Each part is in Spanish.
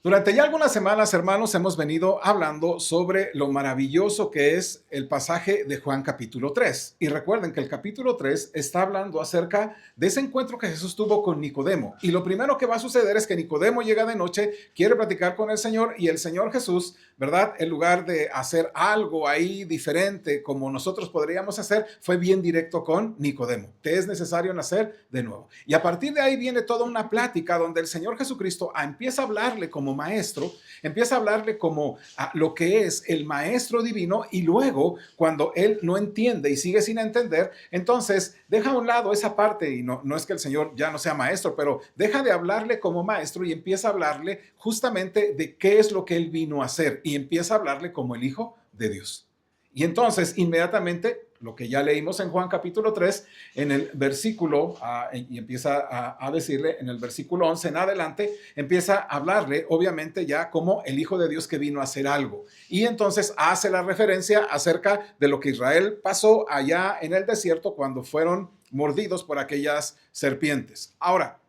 Durante ya algunas semanas, hermanos, hemos venido hablando sobre lo maravilloso que es el pasaje de Juan capítulo 3. Y recuerden que el capítulo 3 está hablando acerca de ese encuentro que Jesús tuvo con Nicodemo. Y lo primero que va a suceder es que Nicodemo llega de noche, quiere platicar con el Señor y el Señor Jesús, ¿verdad? En lugar de hacer algo ahí diferente como nosotros podríamos hacer, fue bien directo con Nicodemo. Te es necesario nacer de nuevo. Y a partir de ahí viene toda una plática donde el Señor Jesucristo empieza a hablarle como maestro, empieza a hablarle como a lo que es el maestro divino, y luego cuando él no entiende y sigue sin entender, entonces deja a un lado esa parte, y no es que el Señor ya no sea maestro, pero deja de hablarle como maestro y empieza a hablarle justamente de qué es lo que él vino a hacer, y empieza a hablarle como el Hijo de Dios. Y entonces inmediatamente lo que ya leímos en Juan capítulo 3, en el versículo, y empieza a decirle en el versículo 11 en adelante, empieza a hablarle obviamente ya como el Hijo de Dios que vino a hacer algo. Y entonces hace la referencia acerca de lo que Israel pasó allá en el desierto cuando fueron mordidos por aquellas serpientes. Ahora,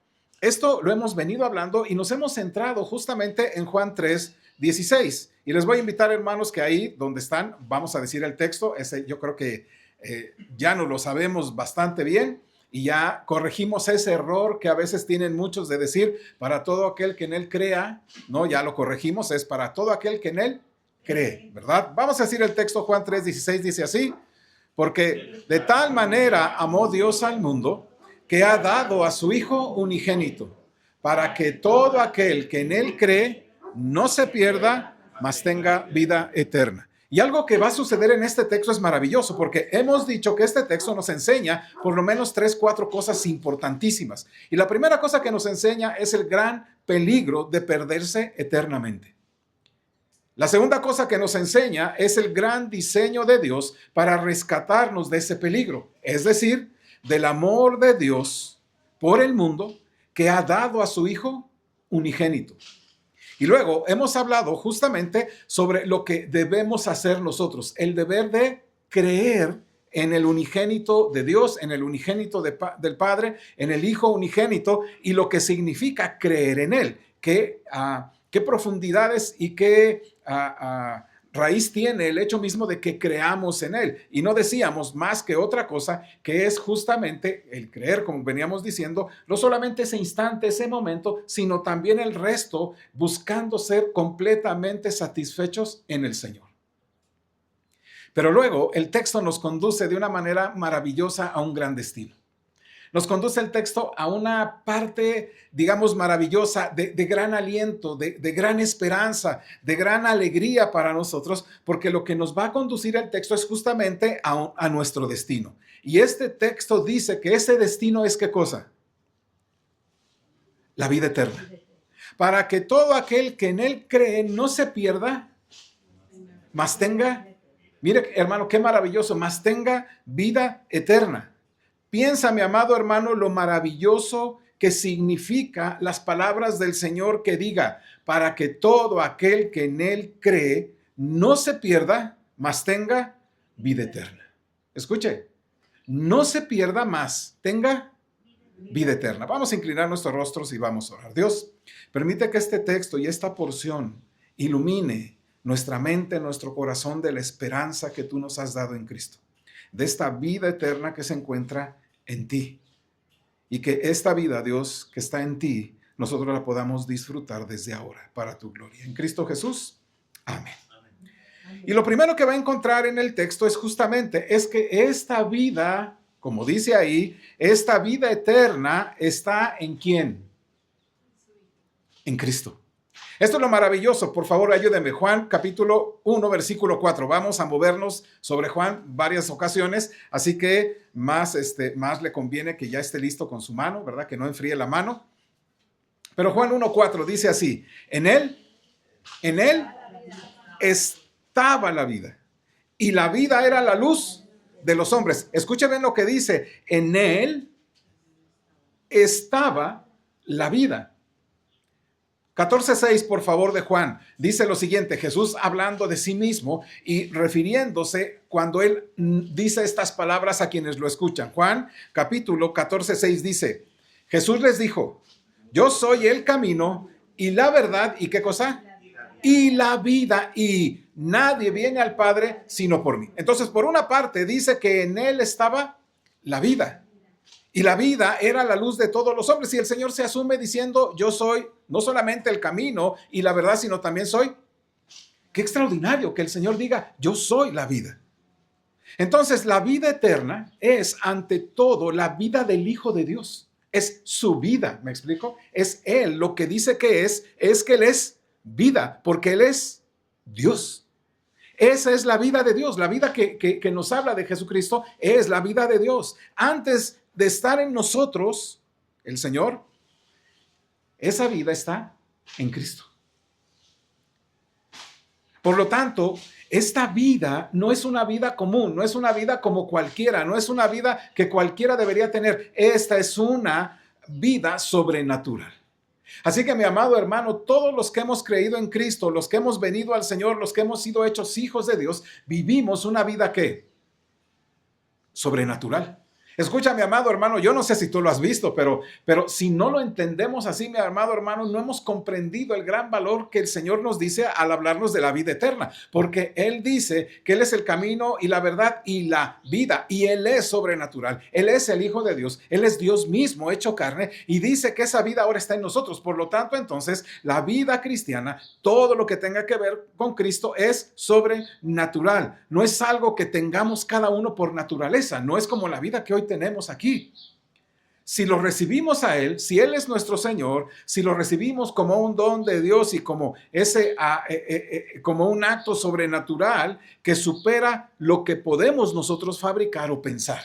esto lo hemos venido hablando y nos hemos centrado justamente en Juan 3:16. Y les voy a invitar, hermanos, que ahí donde están, vamos a decir el texto. Ese yo creo que ya nos lo sabemos bastante bien y ya corregimos ese error que a veces tienen muchos de decir, para todo aquel que en él crea, no, ya lo corregimos, es para todo aquel que en él cree, ¿verdad? Vamos a decir el texto. Juan 3:16 dice así: porque de tal manera amó Dios al mundo, que ha dado a su Hijo unigénito, para que todo aquel que en él cree no se pierda, mas tenga vida eterna. Y algo que va a suceder en este texto es maravilloso, porque hemos dicho que este texto nos enseña por lo menos 3, 4 cosas importantísimas. Y la primera cosa que nos enseña es el gran peligro de perderse eternamente. La segunda cosa que nos enseña es el gran diseño de Dios para rescatarnos de ese peligro, es decir, del amor de Dios por el mundo, que ha dado a su Hijo unigénito. Y luego hemos hablado justamente sobre lo que debemos hacer nosotros, el deber de creer en el unigénito de Dios, en el unigénito del Padre, en el Hijo unigénito, y lo que significa creer en Él, qué profundidades y qué raíz tiene el hecho mismo de que creamos en Él. Y no decíamos más que otra cosa, que es justamente el creer, como veníamos diciendo, no solamente ese instante, ese momento, sino también el resto, buscando ser completamente satisfechos en el Señor. Pero luego el texto nos conduce de una manera maravillosa a un gran destino. Nos conduce el texto a una parte, digamos, maravillosa, de gran aliento, de gran esperanza, de gran alegría para nosotros, porque lo que nos va a conducir el texto es justamente a nuestro destino. Y este texto dice que ese destino es ¿qué cosa? La vida eterna. Para que todo aquel que en él cree no se pierda, mas tenga, mire hermano, qué maravilloso, mas tenga vida eterna. Piensa, mi amado hermano, lo maravilloso que significa las palabras del Señor que diga, para que todo aquel que en Él cree no se pierda, mas tenga vida eterna. Escuche, no se pierda, más tenga vida eterna. Vamos a inclinar nuestros rostros y vamos a orar. Dios, permite que este texto y esta porción ilumine nuestra mente, nuestro corazón, de la esperanza que tú nos has dado en Cristo, de esta vida eterna que se encuentra en ti, y que esta vida, Dios, que está en ti, nosotros la podamos disfrutar desde ahora para tu gloria. En Cristo Jesús. Amén. Y lo primero que va a encontrar en el texto es justamente que esta vida, como dice ahí, esta vida eterna está ¿en quién? En Cristo. Esto es lo maravilloso. Por favor, ayúdenme. Juan capítulo 1, versículo 4. Vamos a movernos sobre Juan varias ocasiones, así que más le conviene que ya esté listo con su mano, ¿verdad? Que no enfríe la mano. Pero Juan 1:4 dice así: en él estaba la vida, y la vida era la luz de los hombres. Escuchen bien lo que dice: en él estaba la vida. 14:6, por favor, de Juan, dice lo siguiente: Jesús hablando de sí mismo y refiriéndose cuando él dice estas palabras a quienes lo escuchan. Juan capítulo 14:6 dice: Jesús les dijo: yo soy el camino, y la verdad, ¿y qué cosa? Y la vida, y nadie viene al Padre sino por mí. Entonces, por una parte, dice que en él estaba la vida, y la vida era la luz de todos los hombres, y el Señor se asume diciendo, yo soy no solamente el camino y la verdad, sino también soy. Qué extraordinario que el Señor diga, yo soy la vida. Entonces, la vida eterna es ante todo la vida del Hijo de Dios. Es su vida, ¿me explico? Es Él, lo que dice que es que Él es vida, porque Él es Dios. Esa es la vida de Dios. La vida que nos habla de Jesucristo es la vida de Dios. Antes de estar en nosotros, el Señor, esa vida está en Cristo. Por lo tanto, esta vida no es una vida común, no es una vida como cualquiera, no es una vida que cualquiera debería tener. Esta es una vida sobrenatural. Así que, mi amado hermano, todos los que hemos creído en Cristo, los que hemos venido al Señor, los que hemos sido hechos hijos de Dios, vivimos una vida ¿qué? Sobrenatural. Escucha, mi amado hermano, yo no sé si tú lo has visto, pero si no lo entendemos así, mi amado hermano, no hemos comprendido el gran valor que el Señor nos dice al hablarnos de la vida eterna, porque Él dice que Él es el camino y la verdad y la vida, y Él es sobrenatural, Él es el Hijo de Dios, Él es Dios mismo hecho carne, y dice que esa vida ahora está en nosotros. Por lo tanto, entonces, la vida cristiana, todo lo que tenga que ver con Cristo es sobrenatural, no es algo que tengamos cada uno por naturaleza, no es como la vida que hoy tenemos aquí. Si lo recibimos a Él, si Él es nuestro Señor, si lo recibimos como un don de Dios y como como un acto sobrenatural que supera lo que podemos nosotros fabricar o pensar.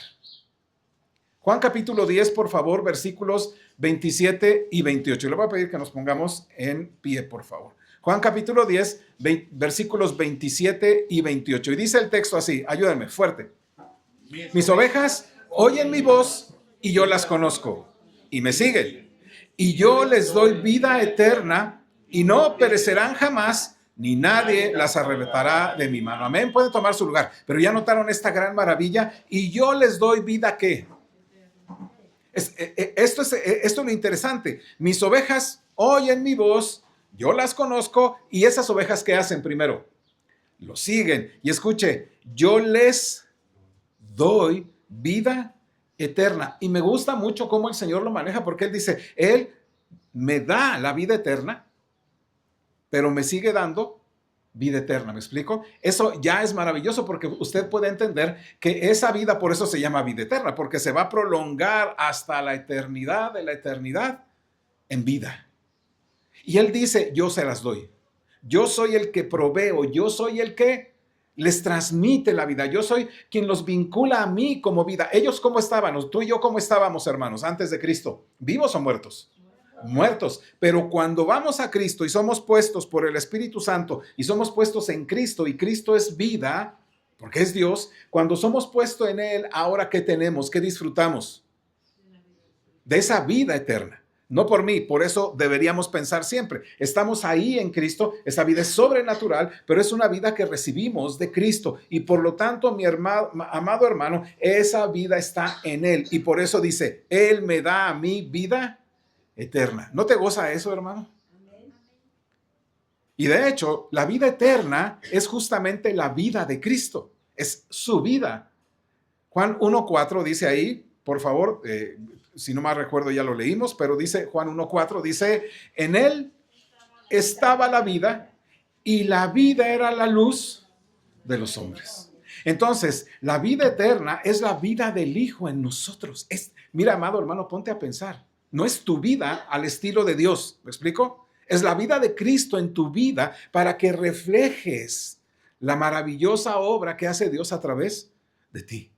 Juan capítulo 10, por favor, versículos 27 y 28. Le voy a pedir que nos pongamos en pie, por favor. Juan capítulo 10, versículos 27 y 28. Y dice el texto así, ayúdenme, fuerte. Mis ovejas oyen mi voz y yo las conozco y me siguen. Y yo les doy vida eterna y no perecerán jamás, ni nadie las arrebatará de mi mano. Amén, pueden tomar su lugar. Pero ya notaron esta gran maravilla. Y yo les doy vida, ¿qué? Esto es lo interesante. Mis ovejas oyen mi voz, yo las conozco, y esas ovejas, ¿qué hacen primero? Lo siguen. Y escuche, yo les doy vida eterna. Y me gusta mucho cómo el Señor lo maneja, porque Él dice, Él me da la vida eterna, pero me sigue dando vida eterna. ¿Me explico? Eso ya es maravilloso, porque usted puede entender que esa vida, por eso se llama vida eterna, porque se va a prolongar hasta la eternidad de la eternidad en vida. Y Él dice, yo se las doy. Yo soy el que proveo, yo soy el que les transmite la vida. Yo soy quien los vincula a mí como vida. Ellos, ¿cómo estaban? Tú y yo, ¿cómo estábamos, hermanos, antes de Cristo? ¿Vivos o muertos? Muertos. Pero cuando vamos a Cristo y somos puestos por el Espíritu Santo y somos puestos en Cristo, y Cristo es vida, porque es Dios, cuando somos puestos en Él, ahora ¿qué tenemos? ¿Qué disfrutamos? De esa vida eterna. No por mí, por eso deberíamos pensar siempre. Estamos ahí en Cristo, esa vida es sobrenatural, pero es una vida que recibimos de Cristo. Y por lo tanto, mi amado hermano, esa vida está en Él. Y por eso dice, Él me da a mí vida eterna. ¿No te goza eso, hermano? Y de hecho, la vida eterna es justamente la vida de Cristo. Es su vida. Juan 1:4 dice ahí, por favor, si no mal recuerdo ya lo leímos, pero dice Juan 1:4, dice, en Él estaba la vida y la vida era la luz de los hombres. Entonces, la vida eterna es la vida del Hijo en nosotros. Mira, amado hermano, ponte a pensar. No es tu vida al estilo de Dios, ¿me explico? Es la vida de Cristo en tu vida para que reflejes la maravillosa obra que hace Dios a través de ti.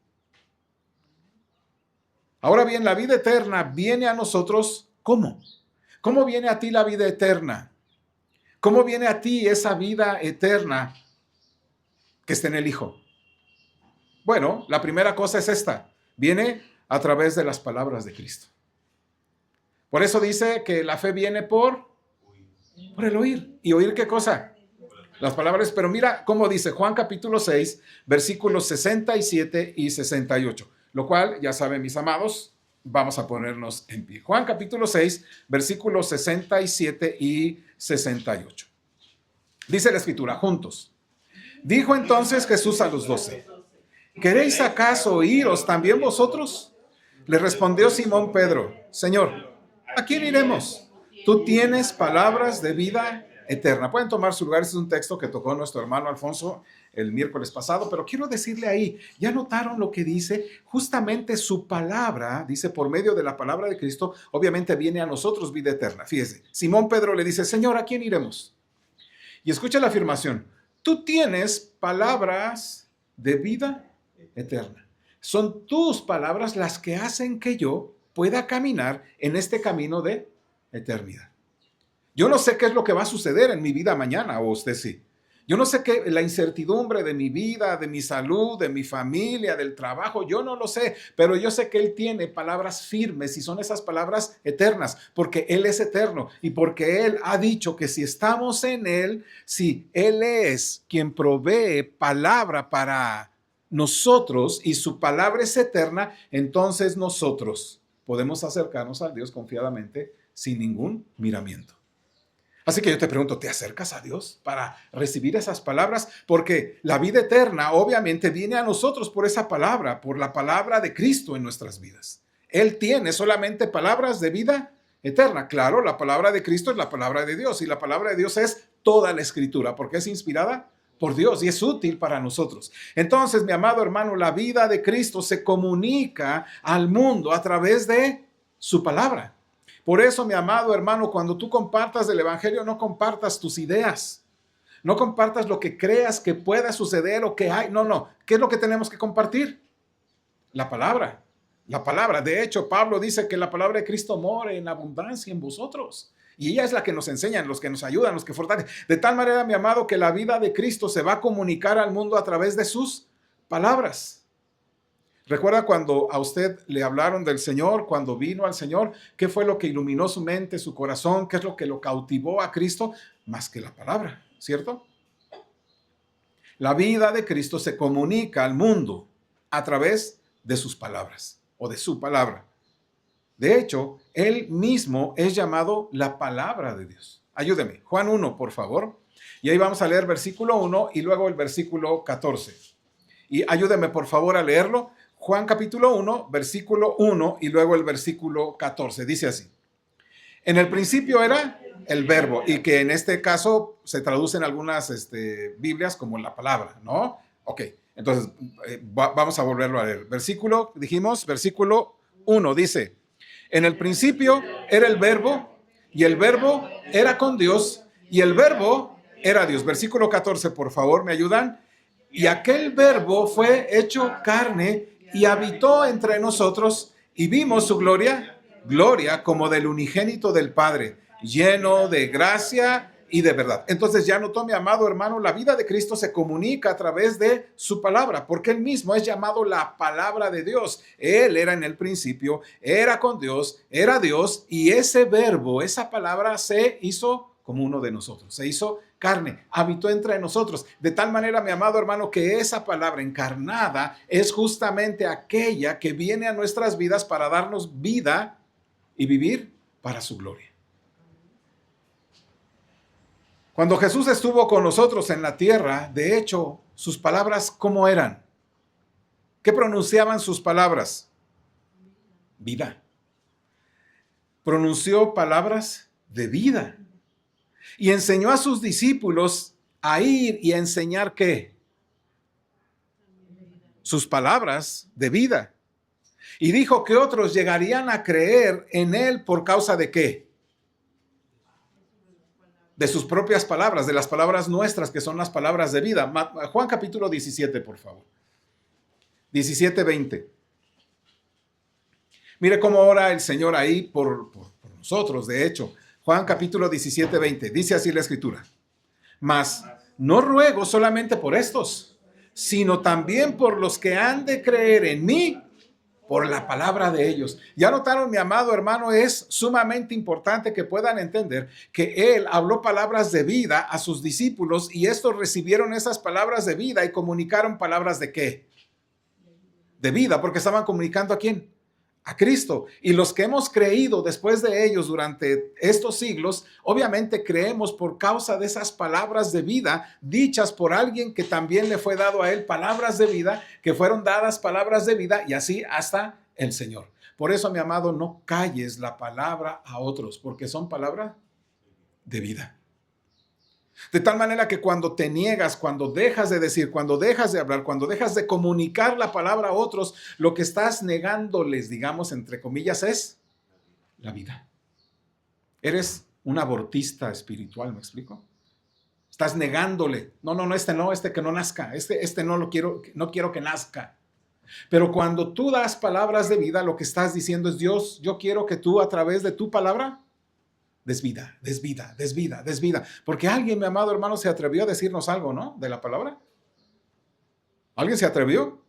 Ahora bien, la vida eterna viene a nosotros, ¿cómo? ¿Cómo viene a ti la vida eterna? ¿Cómo viene a ti esa vida eterna que está en el Hijo? Bueno, la primera cosa es esta. Viene a través de las palabras de Cristo. Por eso dice que la fe viene por el oír. ¿Y oír qué cosa? Las palabras. Pero mira cómo dice Juan capítulo 6, versículos 67 y 68. Lo cual, ya saben, mis amados, vamos a ponernos en pie. Juan capítulo 6, versículos 67 y 68. Dice la escritura, juntos. Dijo entonces Jesús a los 12, ¿queréis acaso iros también vosotros? Le respondió Simón Pedro, Señor, ¿a quién iremos? Tú tienes palabras de vida eterna. Pueden tomar su lugar, este es un texto que tocó nuestro hermano Alfonso el miércoles pasado, pero quiero decirle ahí, ¿ya notaron lo que dice? Justamente su palabra, dice, por medio de la palabra de Cristo, obviamente viene a nosotros vida eterna. Fíjese, Simón Pedro le dice, Señor, ¿a quién iremos? Y escucha la afirmación, tú tienes palabras de vida eterna. Son tus palabras las que hacen que yo pueda caminar en este camino de eternidad. Yo no sé qué es lo que va a suceder en mi vida mañana, o usted sí. Yo no sé qué, la incertidumbre de mi vida, de mi salud, de mi familia, del trabajo, yo no lo sé, pero yo sé que Él tiene palabras firmes y son esas palabras eternas, porque Él es eterno y porque Él ha dicho que si estamos en Él, si Él es quien provee palabra para nosotros y su palabra es eterna, entonces nosotros podemos acercarnos a Dios confiadamente sin ningún miramiento. Así que yo te pregunto, ¿te acercas a Dios para recibir esas palabras? Porque la vida eterna obviamente viene a nosotros por esa palabra, por la palabra de Cristo en nuestras vidas. Él tiene solamente palabras de vida eterna. Claro, la palabra de Cristo es la palabra de Dios y la palabra de Dios es toda la escritura porque es inspirada por Dios y es útil para nosotros. Entonces, mi amado hermano, la vida de Cristo se comunica al mundo a través de su palabra. Por eso, mi amado hermano, cuando tú compartas el evangelio, no compartas tus ideas. No compartas lo que creas que pueda suceder o que hay. No. ¿Qué es lo que tenemos que compartir? La palabra. La palabra. De hecho, Pablo dice que la palabra de Cristo more en abundancia en vosotros. Y ella es la que nos enseña, los que nos ayudan, los que fortalecen. De tal manera, mi amado, que la vida de Cristo se va a comunicar al mundo a través de sus palabras. ¿Recuerda cuando a usted le hablaron del Señor, cuando vino al Señor? ¿Qué fue lo que iluminó su mente, su corazón? ¿Qué es lo que lo cautivó a Cristo? Más que la palabra, ¿cierto? La vida de Cristo se comunica al mundo a través de sus palabras o de su palabra. De hecho, Él mismo es llamado la palabra de Dios. Ayúdeme, Juan 1, por favor. Y ahí vamos a leer versículo 1 y luego el versículo 14. Y ayúdeme, por favor, a leerlo. Juan capítulo 1, versículo 1 y luego el versículo 14. Dice así. En el principio era el verbo y que en este caso se traduce en algunas Biblias como la palabra, ¿no? Ok, entonces vamos a volverlo a leer. Versículo 1 dice, en el principio era el verbo y el verbo era con Dios y el verbo era Dios. Versículo 14, por favor, ¿me ayudan? Y aquel verbo fue hecho carne y habitó entre nosotros y vimos su gloria como del unigénito del Padre, lleno de gracia y de verdad. Entonces ya notó, mi amado hermano, la vida de Cristo se comunica a través de su palabra, porque Él mismo es llamado la palabra de Dios. Él era en el principio, era con Dios, era Dios, y ese verbo, esa palabra se hizo como uno de nosotros, se hizo carne, habitó entre nosotros, de tal manera, mi amado hermano, que esa palabra encarnada es justamente aquella que viene a nuestras vidas para darnos vida y vivir para su gloria. Cuando Jesús estuvo con nosotros en la tierra, de hecho, sus palabras, ¿cómo eran? ¿Qué pronunciaban sus palabras? Vida. Pronunció palabras de vida. Y enseñó a sus discípulos a ir y a enseñar ¿qué? Sus palabras de vida. Y dijo que otros llegarían a creer en Él por causa de ¿qué? De sus propias palabras, de las palabras nuestras, que son las palabras de vida. Juan capítulo 17, por favor. 17:20. Mire cómo ora el Señor ahí por nosotros, de hecho. Juan capítulo 17:20. Dice así la escritura. Mas no ruego solamente por estos, sino también por los que han de creer en mí por la palabra de ellos. Ya notaron, mi amado hermano, es sumamente importante que puedan entender que Él habló palabras de vida a sus discípulos y estos recibieron esas palabras de vida y comunicaron palabras de ¿qué? De vida, porque estaban comunicando ¿a quién? a Cristo. Y los que hemos creído después de ellos durante estos siglos, obviamente creemos por causa de esas palabras de vida dichas por alguien que también le fue dado a él palabras de vida, que fueron dadas palabras de vida y así hasta el Señor. Por eso, mi amado, no calles la palabra a otros, porque son palabras de vida. De tal manera que cuando te niegas, cuando dejas de decir, cuando dejas de hablar, cuando dejas de comunicar la palabra a otros, lo que estás negándoles, digamos, entre comillas, es la vida. Eres un abortista espiritual, ¿me explico? Estás negándole. No, este que no nazca, este no lo quiero, no quiero que nazca. Pero cuando tú das palabras de vida, lo que estás diciendo es, Dios, yo quiero que tú a través de tu palabra des vida, des vida, des vida, des vida. Porque alguien, mi amado hermano, se atrevió a decirnos algo, ¿no? De la palabra. ¿Alguien se atrevió?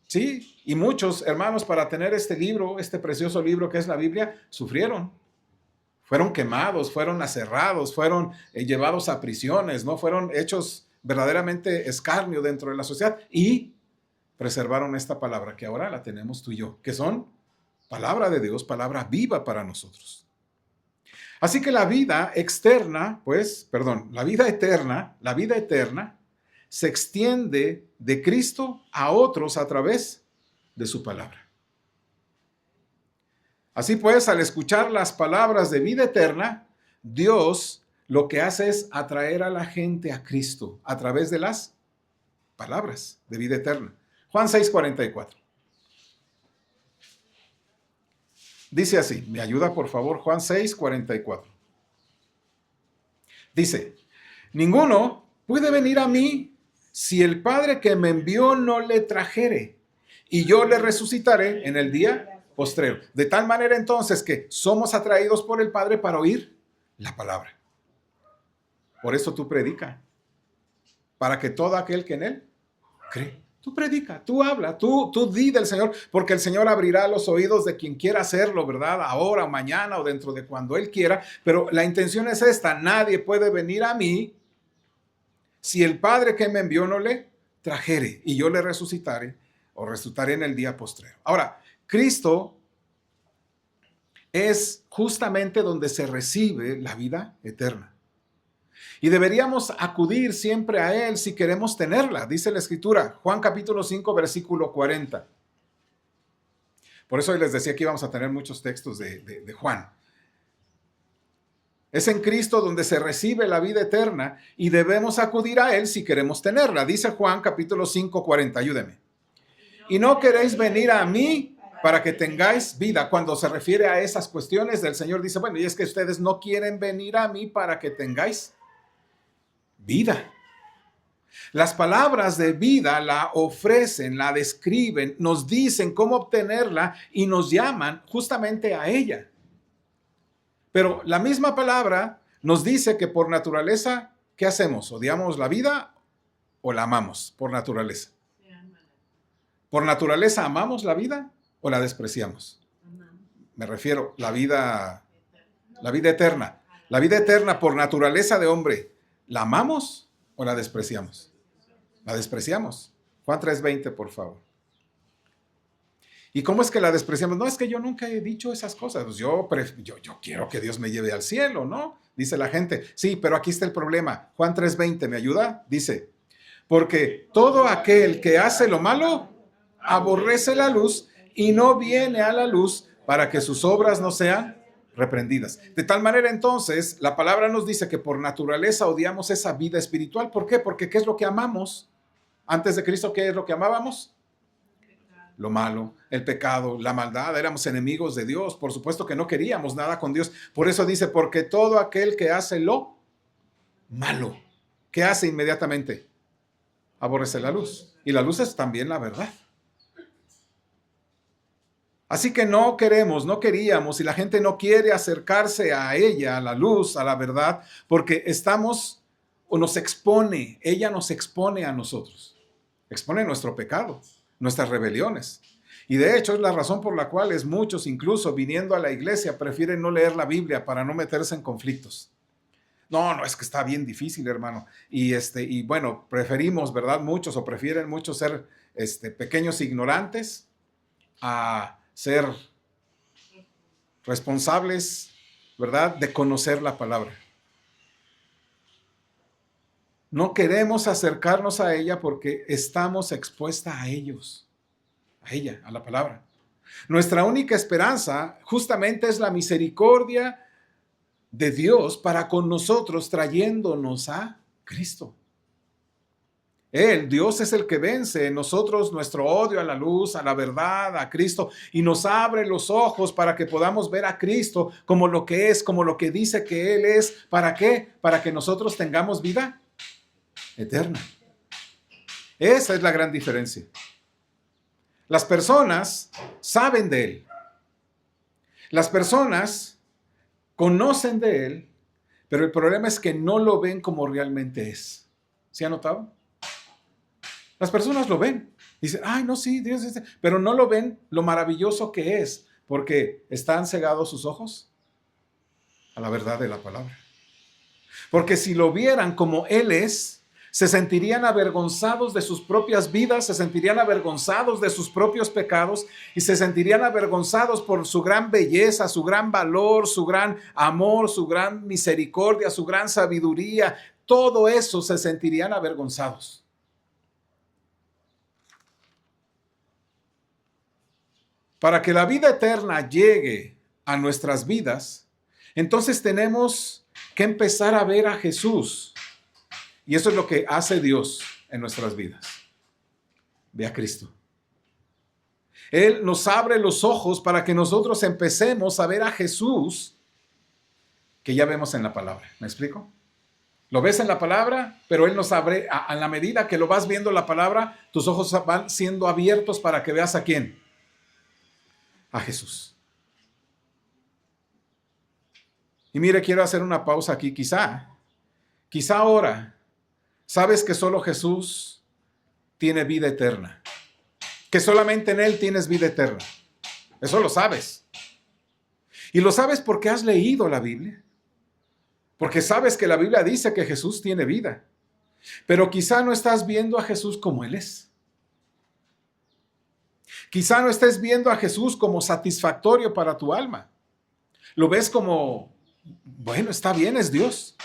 Sí, y muchos hermanos para tener este libro, este precioso libro que es la Biblia, sufrieron. Fueron quemados, fueron aserrados, fueron llevados a prisiones, ¿no? Fueron hechos verdaderamente escarnio dentro de la sociedad y preservaron esta palabra que ahora la tenemos tú y yo, que son palabra de Dios, palabra viva para nosotros. Así que la vida externa, la vida eterna se extiende de Cristo a otros a través de su palabra. Así pues, al escuchar las palabras de vida eterna, Dios lo que hace es atraer a la gente a Cristo a través de las palabras de vida eterna. Juan 6:44. Dice así, me ayuda por favor, Juan 6:44. Dice, ninguno puede venir a mí si el Padre que me envió no le trajere, y yo le resucitaré en el día postrero. De tal manera entonces que somos atraídos por el Padre para oír la palabra. Por eso tú predica, para que todo aquel que en él cree. Tú predica, tú habla, tú di del Señor, porque el Señor abrirá los oídos de quien quiera hacerlo, ¿verdad? Ahora o mañana o dentro de cuando Él quiera. Pero la intención es esta, nadie puede venir a mí si el Padre que me envió no le trajere y yo le resucitaré o resucitaré en el día postrero. Ahora, Cristo es justamente donde se recibe la vida eterna. Y deberíamos acudir siempre a Él si queremos tenerla, dice la Escritura, Juan capítulo 5, versículo 40. Por eso hoy les decía que íbamos a tener muchos textos de Juan. Es en Cristo donde se recibe la vida eterna y debemos acudir a Él si queremos tenerla. Dice Juan capítulo 5, 40, ayúdeme. Y no queréis venir a mí para que tengáis vida. Cuando se refiere a esas cuestiones, el Señor dice, bueno, y es que ustedes no quieren venir a mí para que tengáis vida. Las palabras de vida la ofrecen, la describen, nos dicen cómo obtenerla y nos llaman justamente a ella. Pero la misma palabra nos dice que por naturaleza, ¿qué hacemos? ¿Odiamos la vida o la amamos por naturaleza? ¿Por naturaleza amamos la vida o la despreciamos? Me refiero la vida eterna. La vida eterna por naturaleza de hombre, ¿la amamos o la despreciamos? La despreciamos. Juan 3:20, por favor. ¿Y cómo es que la despreciamos? No, es que yo nunca he dicho esas cosas. Pues yo quiero que Dios me lleve al cielo, ¿no? Dice la gente. Sí, pero aquí está el problema. Juan 3:20, ¿me ayuda? Dice, porque todo aquel que hace lo malo, aborrece la luz y no viene a la luz para que sus obras no sean reprendidas. De tal manera entonces, la palabra nos dice que por naturaleza odiamos esa vida espiritual. ¿Por qué? Porque ¿qué es lo que amamos? Antes de Cristo, ¿qué es lo que amábamos? Lo malo, el pecado, la maldad. Éramos enemigos de Dios. Por supuesto que no queríamos nada con Dios. Por eso dice, porque todo aquel que hace lo malo, ¿qué hace inmediatamente? Aborrece la luz. Y la luz es también la verdad. Así que no queríamos, y la gente no quiere acercarse a ella, a la luz, a la verdad, porque ella nos expone a nosotros, expone nuestro pecado, nuestras rebeliones. Y de hecho es la razón por la cual muchos, incluso viniendo a la iglesia, prefieren no leer la Biblia para no meterse en conflictos. No, es que está bien difícil, hermano. Y bueno, preferimos, ¿verdad? Prefieren muchos ser pequeños ignorantes a ser responsables, ¿verdad?, de conocer la palabra. No queremos acercarnos a ella porque estamos expuestas a ellos, a ella, a la palabra. Nuestra única esperanza justamente es la misericordia de Dios para con nosotros, trayéndonos a Cristo. Dios es el que vence en nosotros nuestro odio a la luz, a la verdad, a Cristo, y nos abre los ojos para que podamos ver a Cristo como lo que es, como lo que dice que Él es. ¿Para qué? Para que nosotros tengamos vida eterna. Esa es la gran diferencia. Las personas saben de Él. Las personas conocen de Él, pero el problema es que no lo ven como realmente es. ¿Sí ha notado? Las personas lo ven. Dicen, ay, no, sí, Dios es... Pero no lo ven lo maravilloso que es, porque están cegados sus ojos a la verdad de la palabra. Porque si lo vieran como Él es, se sentirían avergonzados de sus propias vidas, se sentirían avergonzados de sus propios pecados y se sentirían avergonzados por su gran belleza, su gran valor, su gran amor, su gran misericordia, su gran sabiduría. Todo eso se sentirían avergonzados. Para que la vida eterna llegue a nuestras vidas, entonces tenemos que empezar a ver a Jesús. Y eso es lo que hace Dios en nuestras vidas. Ve a Cristo. Él nos abre los ojos para que nosotros empecemos a ver a Jesús que ya vemos en la palabra. ¿Me explico? Lo ves en la palabra, pero Él nos abre, a la medida que lo vas viendo en la palabra, tus ojos van siendo abiertos para que veas a quién. A Jesús. Y mire, quiero hacer una pausa aquí. Quizá ahora sabes que solo Jesús tiene vida eterna. Que solamente en Él tienes vida eterna. Eso lo sabes. Y lo sabes porque has leído la Biblia. Porque sabes que la Biblia dice que Jesús tiene vida. Pero quizá no estás viendo a Jesús como Él es. Quizá no estés viendo a Jesús como satisfactorio para tu alma. Lo ves como, bueno, está bien, es Dios.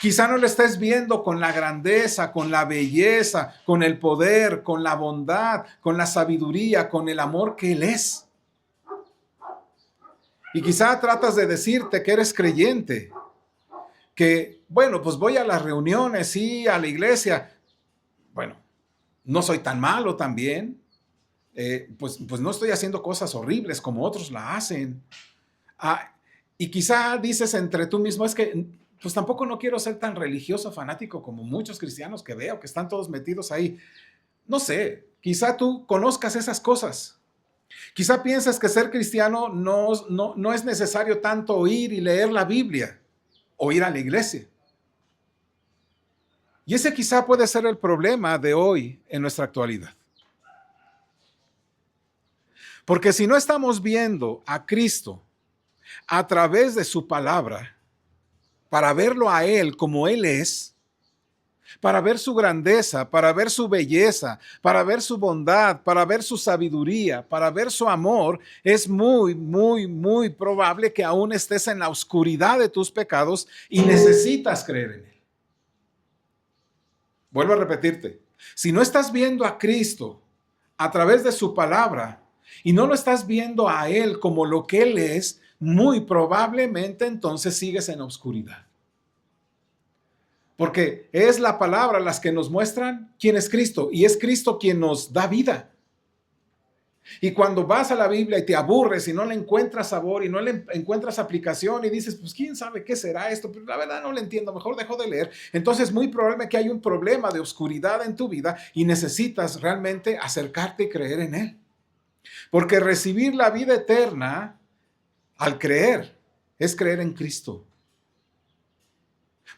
Quizá no lo estés viendo con la grandeza, con la belleza, con el poder, con la bondad, con la sabiduría, con el amor que Él es. Y quizá tratas de decirte que eres creyente, que, bueno, pues voy a las reuniones, sí, a la iglesia. Bueno, no soy tan malo también. Pues no estoy haciendo cosas horribles como otros la hacen. Y quizá dices entre tú mismo, es que pues tampoco no quiero ser tan religioso, fanático como muchos cristianos que veo, que están todos metidos ahí. No sé, quizá tú conozcas esas cosas. Quizá piensas que ser cristiano no es necesario tanto oír y leer la Biblia o ir a la iglesia. Y ese quizá puede ser el problema de hoy en nuestra actualidad. Porque si no estamos viendo a Cristo a través de su palabra, para verlo a Él como Él es, para ver su grandeza, para ver su belleza, para ver su bondad, para ver su sabiduría, para ver su amor, es muy, muy, muy probable que aún estés en la oscuridad de tus pecados y necesitas creer en Él. Vuelvo a repetirte, si no estás viendo a Cristo a través de su palabra, y no lo estás viendo a Él como lo que Él es, muy probablemente entonces sigues en la oscuridad. Porque es la palabra las que nos muestran quién es Cristo, y es Cristo quien nos da vida. Y cuando vas a la Biblia y te aburres y no le encuentras sabor y no le encuentras aplicación y dices, pues quién sabe qué será esto, pero la verdad no lo entiendo, mejor dejo de leer. Entonces muy probable que hay un problema de oscuridad en tu vida y necesitas realmente acercarte y creer en Él. Porque recibir la vida eterna al creer es creer en Cristo.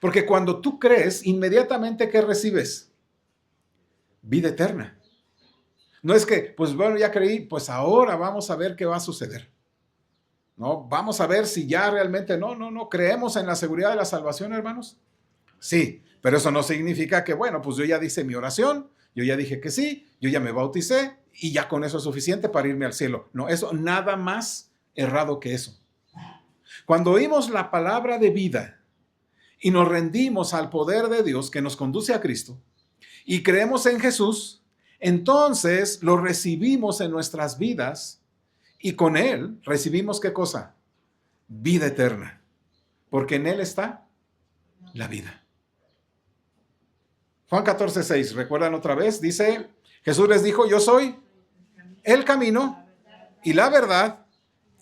Porque cuando tú crees, inmediatamente ¿qué recibes? Vida eterna. No es que, pues bueno, ya creí, pues ahora vamos a ver qué va a suceder. No, vamos a ver si ya realmente no creemos en la seguridad de la salvación, hermanos. Sí, pero eso no significa que, bueno, pues yo ya hice mi oración, yo ya dije que sí, yo ya me bauticé y ya con eso es suficiente para irme al cielo. No, eso nada más errado que eso. Cuando oímos la palabra de vida y nos rendimos al poder de Dios que nos conduce a Cristo y creemos en Jesús, entonces lo recibimos en nuestras vidas y con Él recibimos ¿qué cosa? Vida eterna, porque en Él está la vida. Juan 14:6, ¿recuerdan otra vez? Dice, Jesús les dijo, yo soy el camino y la verdad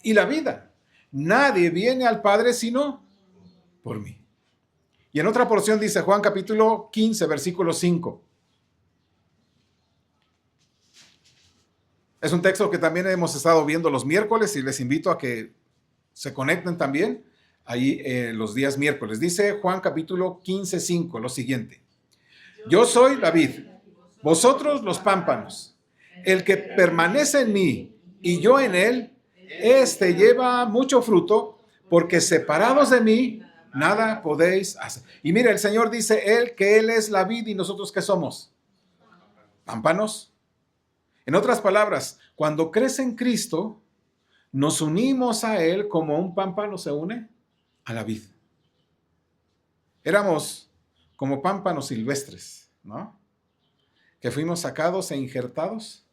y la vida. Nadie viene al Padre sino por mí. Y en otra porción dice Juan capítulo 15, versículo 5. Es un texto que también hemos estado viendo los miércoles y les invito a que se conecten también ahí los días miércoles. Dice Juan capítulo 15, 5, lo siguiente. Yo soy la vid, vosotros los pámpanos. El que permanece en mí y yo en él, este lleva mucho fruto, porque separados de mí, nada podéis hacer. Y mire, el Señor dice él que Él es la vid y nosotros ¿qué somos? Pámpanos. En otras palabras, cuando crece en Cristo, nos unimos a Él como un pámpano se une a la vid. Éramos como pámpanos silvestres, ¿no? Que fuimos sacados e injertados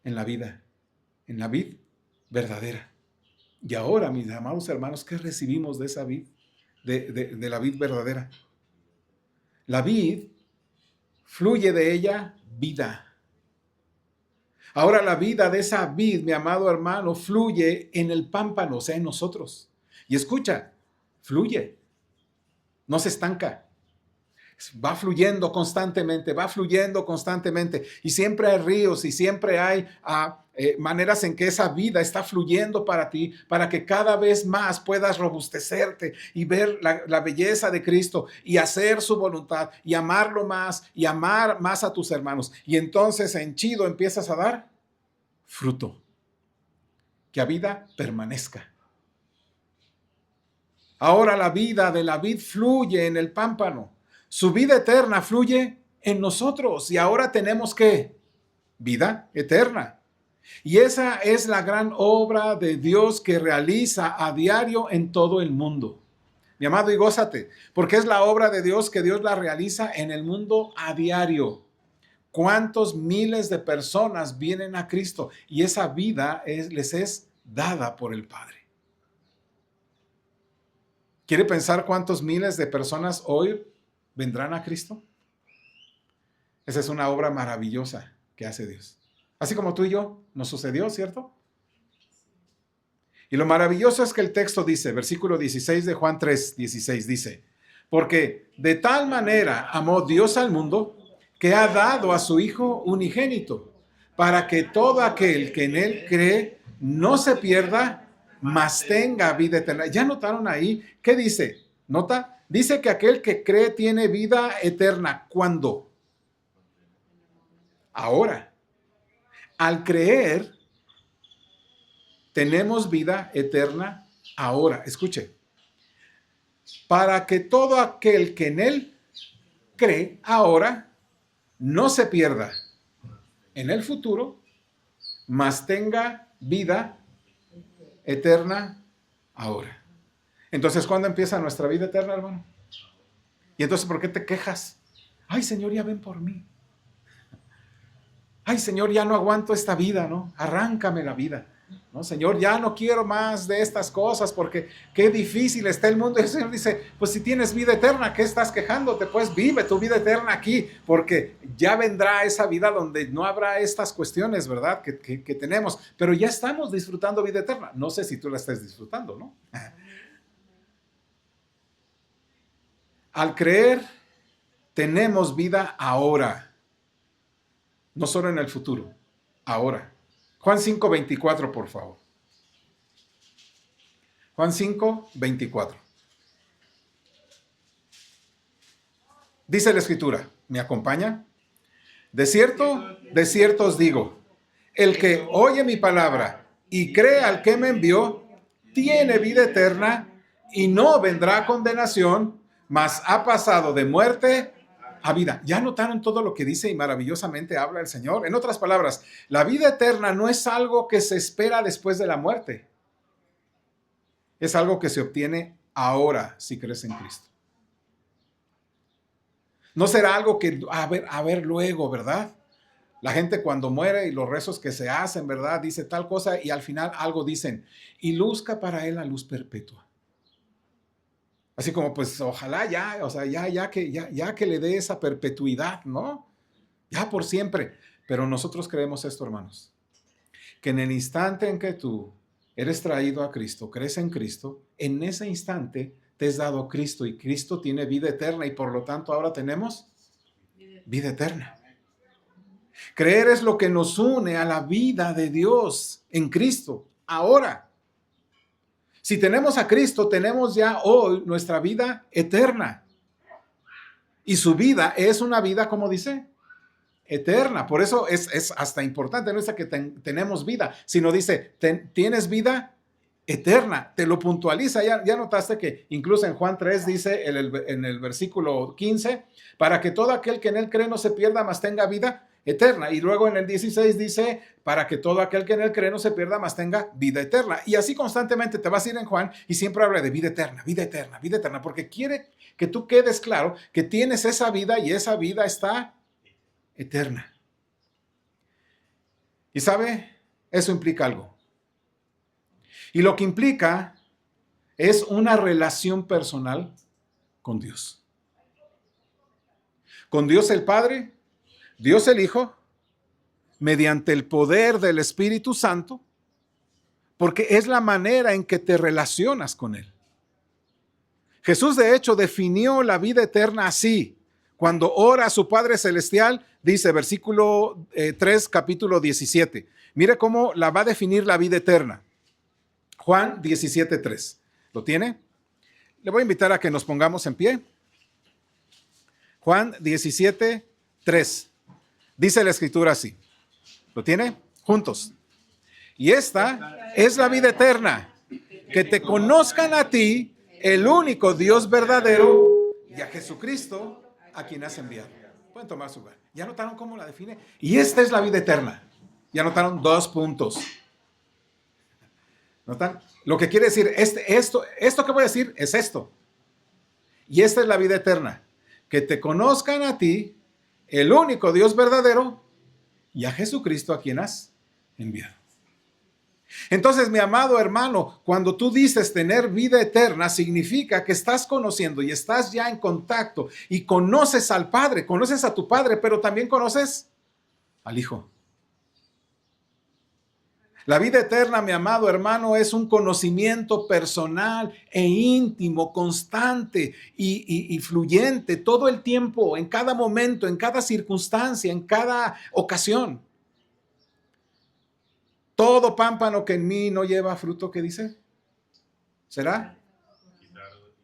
en la vida, en la vid verdadera. Y ahora, mis amados hermanos, ¿qué recibimos de esa vid? De la vid verdadera. La vid, fluye de ella vida. Ahora la vida de esa vid, mi amado hermano, fluye en el pámpano, o sea, en nosotros. Y escucha, fluye, no se estanca. Va fluyendo constantemente. Y siempre hay ríos y siempre hay maneras en que esa vida está fluyendo para ti, para que cada vez más puedas robustecerte y ver la belleza de Cristo y hacer su voluntad y amarlo más y amar más a tus hermanos. Y entonces en Chido empiezas a dar fruto, que a vida permanezca. Ahora la vida de la vid fluye en el pámpano. Su vida eterna fluye en nosotros y ahora tenemos ¿qué? Vida eterna. Y esa es la gran obra de Dios que realiza a diario en todo el mundo. Mi amado, y gózate, porque es la obra de Dios que Dios la realiza en el mundo a diario. ¿Cuántos miles de personas vienen a Cristo? Y esa vida les es dada por el Padre. ¿Quiere pensar cuántos miles de personas hoy vendrán a Cristo? Esa es una obra maravillosa que hace Dios. Así como tú y yo, nos sucedió, ¿cierto? Y lo maravilloso es que el texto dice, versículo 16 de Juan 3:16 dice, porque de tal manera amó Dios al mundo que ha dado a su Hijo unigénito, para que todo aquel que en él cree no se pierda, mas tenga vida eterna. ¿Ya notaron ahí? ¿Qué dice? ¿Nota? Dice que aquel que cree tiene vida eterna. ¿Cuándo? Ahora. Al creer, tenemos vida eterna ahora. Escuche. Para que todo aquel que en él cree ahora no se pierda en el futuro, mas tenga vida eterna ahora. Entonces, ¿cuándo empieza nuestra vida eterna, hermano? Y entonces, ¿por qué te quejas? Ay, Señor, ya ven por mí. Ay, Señor, ya no aguanto esta vida, ¿no? Arráncame la vida. No, Señor, ya no quiero más de estas cosas porque qué difícil está el mundo. Y el Señor dice, pues si tienes vida eterna, ¿qué estás quejándote? Pues vive tu vida eterna aquí, porque ya vendrá esa vida donde no habrá estas cuestiones, ¿verdad? Que tenemos, pero ya estamos disfrutando vida eterna. No sé si tú la estás disfrutando, ¿no? Al creer, tenemos vida ahora, no solo en el futuro, ahora. Juan 5:24, por favor. Juan 5:24. Dice la Escritura, ¿me acompaña? De cierto os digo, el que oye mi palabra y cree al que me envió, tiene vida eterna y no vendrá a condenación, mas ha pasado de muerte a vida. ¿Ya notaron todo lo que dice y maravillosamente habla el Señor? En otras palabras, la vida eterna no es algo que se espera después de la muerte. Es algo que se obtiene ahora si crees en Cristo. No será algo que, a ver luego, ¿verdad? La gente cuando muere y los rezos que se hacen, ¿verdad? Dice tal cosa y al final algo dicen, y luzca para él la luz perpetua. Así como, pues, ojalá ya, o sea, ya que le dé esa perpetuidad, ¿no? Ya por siempre. Pero nosotros creemos esto, hermanos, que en el instante en que tú eres traído a Cristo, crees en Cristo, en ese instante te es dado Cristo y Cristo tiene vida eterna y por lo tanto ahora tenemos vida eterna. Creer es lo que nos une a la vida de Dios en Cristo, ahora. Si tenemos a Cristo, tenemos ya hoy nuestra vida eterna. Y su vida es una vida, como dice, eterna. Por eso es hasta importante, no es que tenemos vida, sino dice, tienes vida eterna. Te lo puntualiza. Ya notaste que incluso en Juan 3 dice en el versículo 15, para que todo aquel que en él cree no se pierda, mas tenga vida eterna. Y luego en el 16 dice, para que todo aquel que en él cree no se pierda, mas tenga vida eterna. Y así constantemente te vas a ir en Juan y siempre habla de vida eterna, vida eterna, vida eterna, porque quiere que tú quedes claro que tienes esa vida y esa vida está eterna. Y sabe, eso implica algo. Y lo que implica es una relación personal con Dios. Con Dios el Padre, Dios el Hijo, mediante el poder del Espíritu Santo, porque es la manera en que te relacionas con Él. Jesús, de hecho, definió la vida eterna así. Cuando ora a su Padre Celestial, dice, versículo 3, capítulo 17. Mire cómo la va a definir la vida eterna. Juan 17, 3. ¿Lo tiene? Le voy a invitar a que nos pongamos en pie. Juan 17, 3. Dice la Escritura así. ¿Lo tiene? Juntos. Y esta es la vida eterna, que te conozcan a ti, el único Dios verdadero, y a Jesucristo, a quien has enviado. Pueden tomar su lugar. ¿Ya notaron cómo la define? Y esta es la vida eterna. Ya notaron 2 puntos. ¿Notan? Lo que quiere decir, esto que voy a decir es esto. Y esta es la vida eterna. Que te conozcan a ti, el único Dios verdadero, y a Jesucristo a quien has enviado. Entonces, mi amado hermano, cuando tú dices tener vida eterna, significa que estás conociendo y estás ya en contacto y conoces al Padre, conoces a tu Padre, pero también conoces al Hijo. La vida eterna, mi amado hermano, es un conocimiento personal e íntimo, constante y fluyente todo el tiempo, en cada momento, en cada circunstancia, en cada ocasión. Todo pámpano que en mí no lleva fruto, ¿qué dice? ¿Será?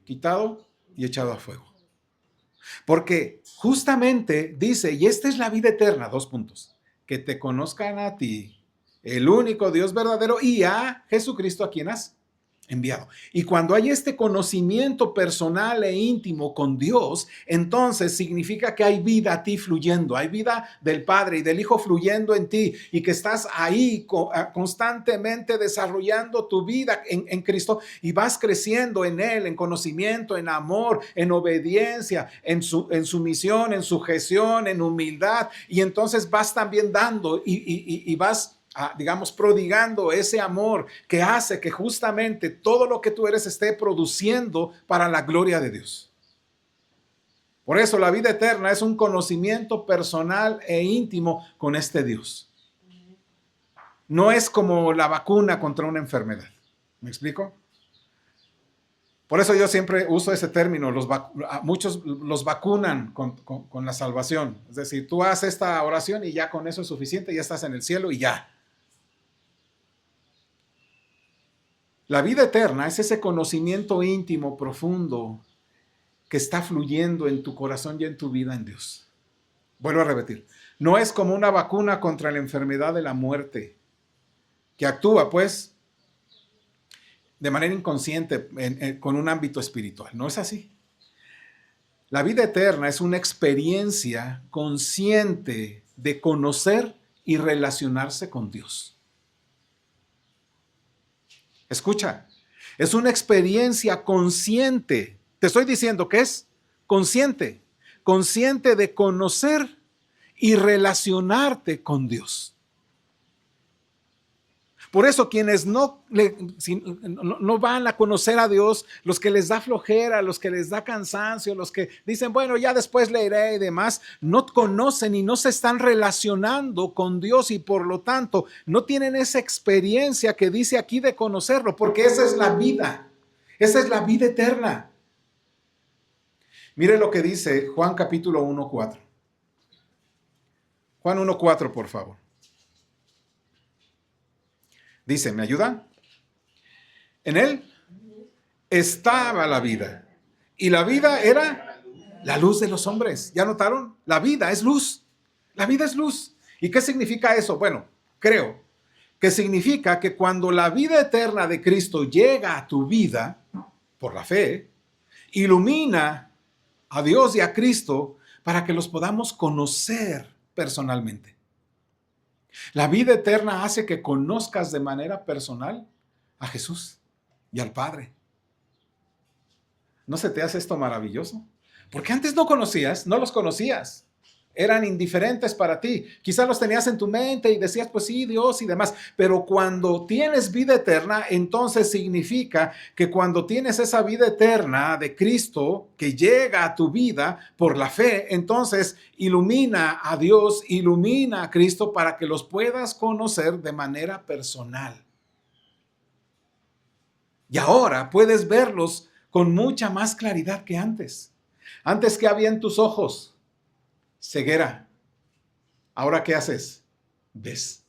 Quitado y echado a fuego. Porque justamente dice, y esta es la vida eterna, 2 puntos, que te conozcan a ti, el único Dios verdadero, y a Jesucristo a quien has enviado. Y cuando hay este conocimiento personal e íntimo con Dios, entonces significa que hay vida a ti fluyendo, hay vida del Padre y del Hijo fluyendo en ti y que estás ahí constantemente desarrollando tu vida en Cristo y vas creciendo en Él, en conocimiento, en amor, en obediencia, en sumisión, en sujeción, en humildad. Y entonces vas también dando y vas digamos, prodigando ese amor que hace que justamente todo lo que tú eres esté produciendo para la gloria de Dios. Por eso la vida eterna es un conocimiento personal e íntimo con este Dios. No es como la vacuna contra una enfermedad. ¿Me explico? Por eso yo siempre uso ese término. Muchos los vacunan con la salvación. Es decir, tú haces esta oración y ya con eso es suficiente, ya estás en el cielo y ya. La vida eterna es ese conocimiento íntimo, profundo, que está fluyendo en tu corazón y en tu vida en Dios. Vuelvo a repetir, no es como una vacuna contra la enfermedad de la muerte, que actúa, pues, de manera inconsciente con un ámbito espiritual. No es así. La vida eterna es una experiencia consciente de conocer y relacionarse con Dios. Escucha, Es una experiencia consciente. Te estoy diciendo que es consciente. Consciente de conocer y relacionarte con Dios. Por eso quienes no van a conocer a Dios, los que les da flojera, los que les da cansancio, los que dicen, bueno, ya después leeré y demás, no conocen y no se están relacionando con Dios y por lo tanto no tienen esa experiencia que dice aquí de conocerlo, porque esa es la vida, esa es la vida eterna. Mire lo que dice Juan capítulo 1:4. Juan 1:4, por favor. Dice, ¿me ayuda? En él estaba la vida. Y la vida era la luz de los hombres. ¿Ya notaron? La vida es luz. La vida es luz. ¿Y qué significa eso? Bueno, creo que significa que cuando la vida eterna de Cristo llega a tu vida, por la fe, ilumina a Dios y a Cristo para que los podamos conocer personalmente. La vida eterna hace que conozcas de manera personal a Jesús y al Padre. ¿No se te hace esto maravilloso? Porque antes no los conocías. Eran indiferentes para ti. Quizás los tenías en tu mente y decías, pues sí, Dios y demás. Pero cuando tienes vida eterna, entonces significa que cuando tienes esa vida eterna de Cristo que llega a tu vida por la fe, entonces ilumina a Dios, ilumina a Cristo para que los puedas conocer de manera personal. Y ahora puedes verlos con mucha más claridad que antes. Antes, ¿qué había en tus ojos? Ceguera. ¿Ahora qué haces? Ves.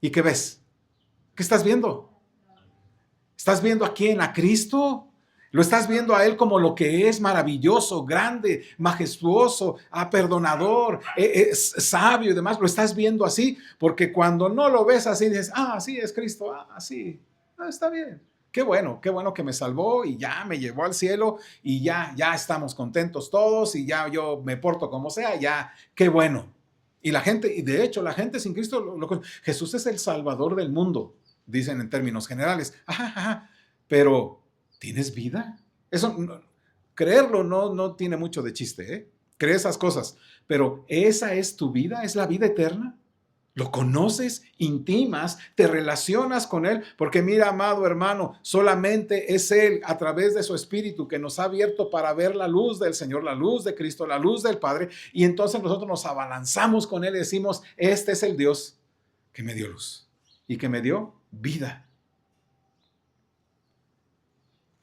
¿Y qué ves? ¿Qué estás viendo? ¿Estás viendo a quién? ¿A Cristo? ¿Lo estás viendo a Él como lo que es maravilloso, grande, majestuoso, perdonador, sabio y demás? ¿Lo estás viendo así? Porque cuando no lo ves así, dices, sí, es Cristo, sí, está bien. Qué bueno que me salvó y ya me llevó al cielo y ya estamos contentos todos y ya yo me porto como sea, ya, qué bueno. Y la gente, y de hecho la gente sin Cristo, Jesús es el Salvador del mundo, dicen en términos generales. Pero ¿tienes vida? Eso, creerlo no tiene mucho de chiste, ¿eh? Cree esas cosas, pero ¿esa es tu vida? ¿Es la vida eterna? ¿Lo conoces? ¿Intimas? ¿Te relacionas con Él? Porque mira, amado hermano, solamente es Él a través de su Espíritu que nos ha abierto para ver la luz del Señor, la luz de Cristo, la luz del Padre. Y entonces nosotros nos abalanzamos con Él y decimos, este es el Dios que me dio luz y que me dio vida.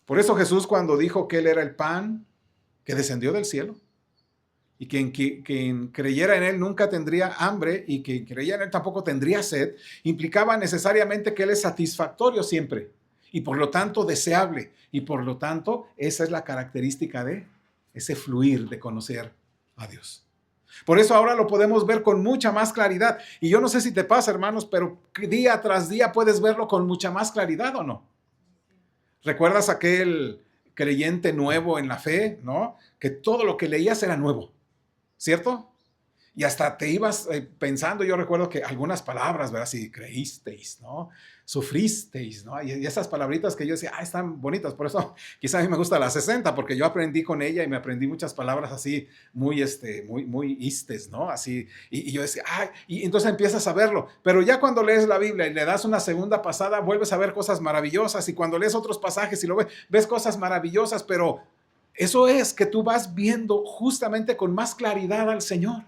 Por eso Jesús cuando dijo que Él era el pan que descendió del cielo, y quien creyera en Él nunca tendría hambre y quien creyera en Él tampoco tendría sed, implicaba necesariamente que Él es satisfactorio siempre y por lo tanto deseable. Y por lo tanto esa es la característica de ese fluir de conocer a Dios. Por eso ahora lo podemos ver con mucha más claridad. Y yo no sé si te pasa, hermanos, pero día tras día puedes verlo con mucha más claridad, ¿o no? ¿Recuerdas aquel creyente nuevo en la fe, ¿no? Que todo lo que leías era nuevo. ¿Cierto? Y hasta te ibas pensando, yo recuerdo que algunas palabras, ¿verdad? Si creísteis, ¿no? Sufristeis, ¿no? Y esas palabritas que yo decía, están bonitas. Por eso quizá a mí me gusta la 60, porque yo aprendí con ella y me aprendí muchas palabras así, muy istes, ¿no? Así, y yo decía, y entonces empiezas a verlo. Pero ya cuando lees la Biblia y le das una segunda pasada, vuelves a ver cosas maravillosas. Y cuando lees otros pasajes y lo ves cosas maravillosas, pero eso es que tú vas viendo justamente con más claridad al Señor.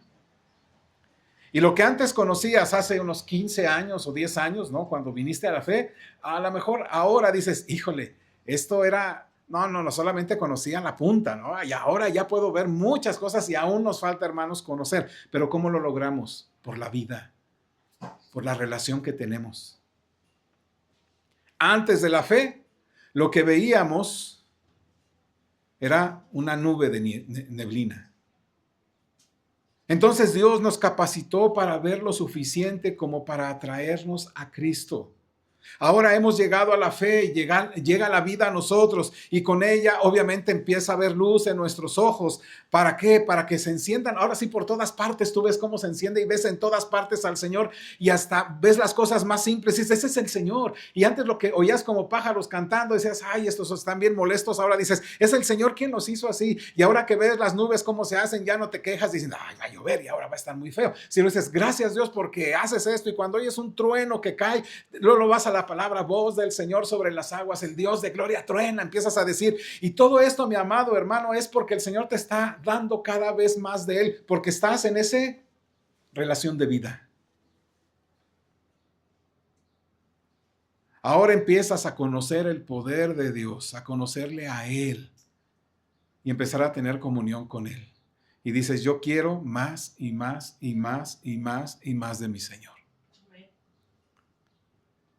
Y lo que antes conocías hace unos 15 años o 10 años, ¿no? Cuando viniste a la fe, a lo mejor ahora dices, híjole, esto era, no, solamente conocía la punta, ¿no? Y ahora ya puedo ver muchas cosas y aún nos falta, hermanos, conocer. Pero ¿cómo lo logramos? Por la vida, por la relación que tenemos. Antes de la fe, lo que veíamos era una nube de neblina. Entonces Dios nos capacitó para ver lo suficiente como para atraernos a Cristo. Ahora hemos llegado a la fe, llega la vida a nosotros y con ella obviamente empieza a haber luz en nuestros ojos. ¿Para qué? Para que se enciendan. Ahora sí, por todas partes tú ves cómo se enciende y ves en todas partes al Señor y hasta ves las cosas más simples. Y dices, ese es el Señor. Y antes lo que oías como pájaros cantando, decías, ay, estos están bien molestos. Ahora dices, es el Señor quien los hizo así. Y ahora que ves las nubes cómo se hacen, ya no te quejas diciendo, ay, va a llover y ahora va a estar muy feo. Sino dices, gracias Dios porque haces esto. Y cuando oyes un trueno que cae, luego lo vas a la palabra, voz del Señor sobre las aguas, el Dios de gloria truena, empiezas a decir, y todo esto, mi amado hermano, es porque el Señor te está dando cada vez más de Él, porque estás en esa relación de vida. Ahora empiezas a conocer el poder de Dios, a conocerle a Él y empezar a tener comunión con Él. Y dices, yo quiero más y más y más y más y más de mi Señor.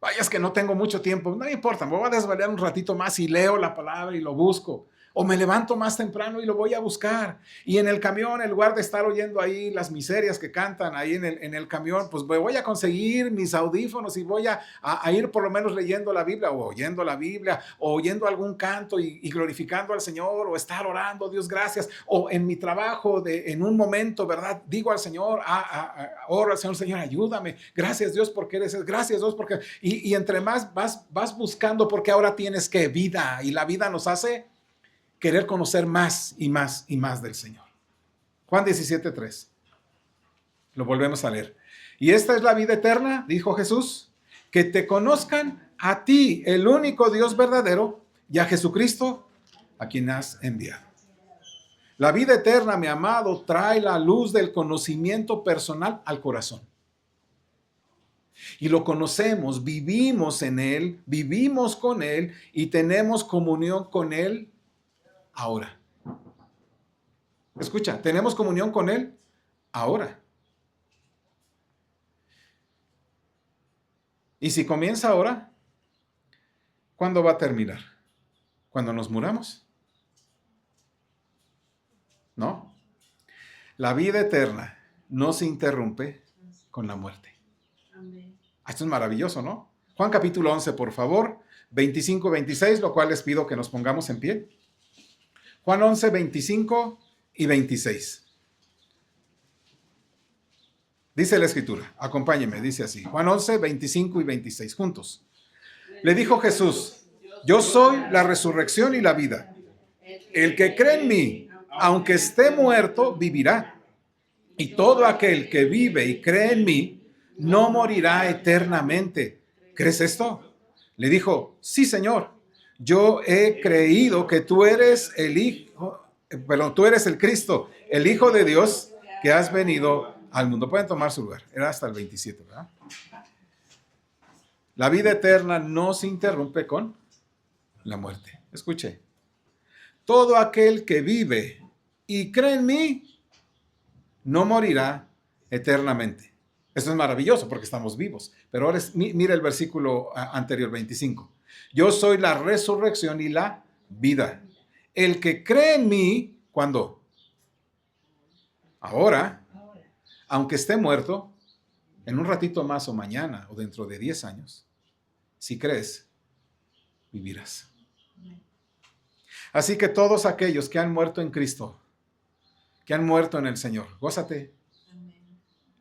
Vaya, es que no tengo mucho tiempo, no me importa, me voy a desvaliar un ratito más y leo la palabra y lo busco. O me levanto más temprano y lo voy a buscar. Y en el camión, en lugar de estar oyendo ahí las miserias que cantan ahí en el camión, pues voy a conseguir mis audífonos y voy a ir por lo menos leyendo la Biblia o oyendo la Biblia o oyendo algún canto y glorificando al Señor o estar orando, Dios gracias. O en mi trabajo, en un momento, ¿verdad? Digo al Señor, oro al Señor, Señor, ayúdame. Gracias Dios porque eres, gracias Dios porque... Y entre más vas buscando porque ahora tienes que vida y la vida nos hace querer conocer más y más y más del Señor. Juan 17:3. Lo volvemos a leer. Y esta es la vida eterna, dijo Jesús, que te conozcan a ti, el único Dios verdadero, y a Jesucristo, a quien has enviado. La vida eterna, mi amado, trae la luz del conocimiento personal al corazón. Y lo conocemos, vivimos en Él, vivimos con Él y tenemos comunión con Él ahora. Escucha, tenemos comunión con Él ahora. Y si comienza ahora, ¿cuándo va a terminar? ¿Cuando nos muramos? No. La vida eterna no se interrumpe con la muerte. Esto es maravilloso, ¿no? Juan capítulo 11, por favor, 25-26, lo cual les pido que nos pongamos en pie. Juan 11, 25 y 26. Dice la Escritura, acompáñenme, dice así. Juan 11, 25 y 26, juntos. Le dijo Jesús, yo soy la resurrección y la vida. El que cree en mí, aunque esté muerto, vivirá. Y todo aquel que vive y cree en mí, no morirá eternamente. ¿Crees esto? Le dijo, sí, Señor. Yo he creído que tú eres tú eres el Cristo, el Hijo de Dios que has venido al mundo. Pueden tomar su lugar. Era hasta el 27, ¿verdad? La vida eterna no se interrumpe con la muerte. Escuche. Todo aquel que vive y cree en mí no morirá eternamente. Eso es maravilloso porque estamos vivos. Pero ahora mira el versículo anterior, 25. Yo soy la resurrección y la vida. El que cree en mí, ¿cuándo? Ahora, aunque esté muerto, en un ratito más o mañana o dentro de 10 años, si crees, vivirás. Así que todos aquellos que han muerto en Cristo, que han muerto en el Señor, gózate,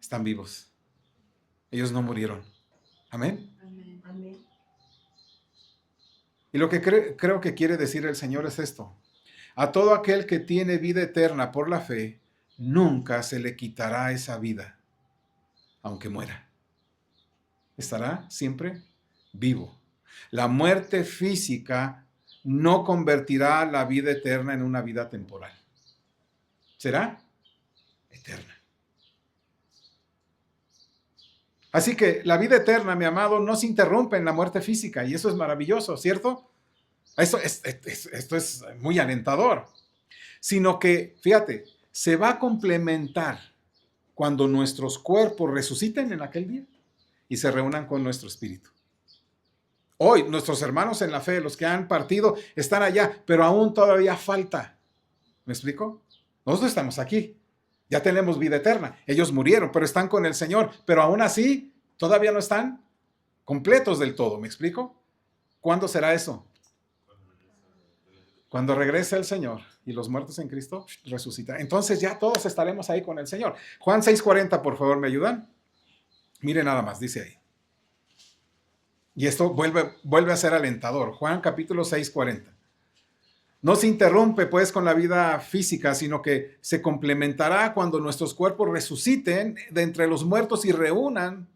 están vivos. Ellos no murieron. Amén. Amén. Y lo que creo que quiere decir el Señor es esto. A todo aquel que tiene vida eterna por la fe, nunca se le quitará esa vida, aunque muera. Estará siempre vivo. La muerte física no convertirá la vida eterna en una vida temporal. Será eterna. Así que la vida eterna, mi amado, no se interrumpe en la muerte física y eso es maravilloso, ¿cierto? Esto es muy alentador. Sino que, fíjate, se va a complementar cuando nuestros cuerpos resuciten en aquel día y se reúnan con nuestro espíritu. Hoy nuestros hermanos en la fe, los que han partido, están allá, pero aún todavía falta. ¿Me explico? Nosotros estamos aquí. Ya tenemos vida eterna. Ellos murieron, pero están con el Señor. Pero aún así, todavía no están completos del todo, ¿me explico? ¿Cuándo será eso? Cuando regrese el Señor y los muertos en Cristo resucitan. Entonces ya todos estaremos ahí con el Señor. Juan 6:40, por favor, ¿me ayudan? Mire nada más, dice ahí. Y esto vuelve a ser alentador. Juan capítulo 6:40. No se interrumpe pues con la vida física, sino que se complementará cuando nuestros cuerpos resuciten de entre los muertos y reúnan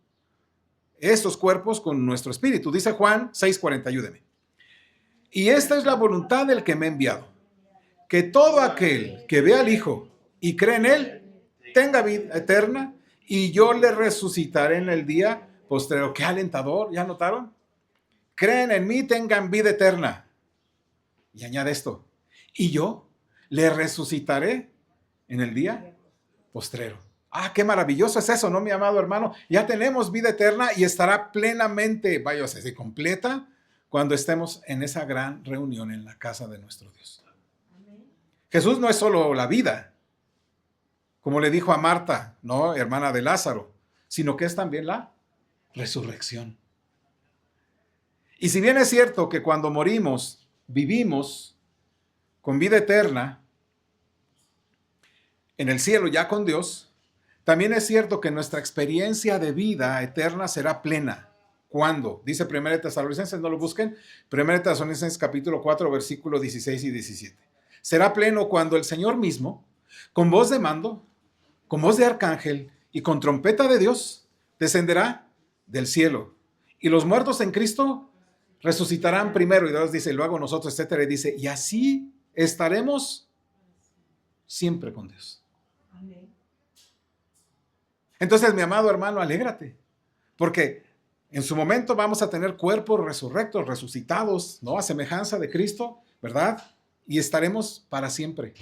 estos cuerpos con nuestro espíritu. Dice Juan 6:40, ayúdeme. Y esta es la voluntad del que me ha enviado, que todo aquel que ve al Hijo y cree en Él tenga vida eterna, y yo le resucitaré en el día postrero. Qué alentador, ¿ya notaron? Creen en mí, tengan vida eterna. Y añade esto, y yo le resucitaré en el día postrero. Ah, qué maravilloso es eso, ¿no, mi amado hermano? Ya tenemos vida eterna y estará plenamente, vaya, se completa cuando estemos en esa gran reunión en la casa de nuestro Dios. Jesús no es solo la vida, como le dijo a Marta, ¿no?, hermana de Lázaro, sino que es también la resurrección. Y si bien es cierto que cuando morimos, vivimos con vida eterna en el cielo ya con Dios, también es cierto que nuestra experiencia de vida eterna será plena. ¿Cuándo? Dice 1 Tesalonicenses, no lo busquen, 1 Tesalonicenses capítulo 4, versículos 16 y 17. Será pleno cuando el Señor mismo, con voz de mando, con voz de arcángel y con trompeta de Dios, descenderá del cielo. Y los muertos en Cristo resucitarán primero, y Dios dice, luego nosotros, etcétera, y dice, y así estaremos siempre con Dios. Entonces, mi amado hermano, alégrate, porque en su momento vamos a tener cuerpos resurrectos, resucitados, ¿no?, a semejanza de Cristo, ¿verdad? Y estaremos para siempre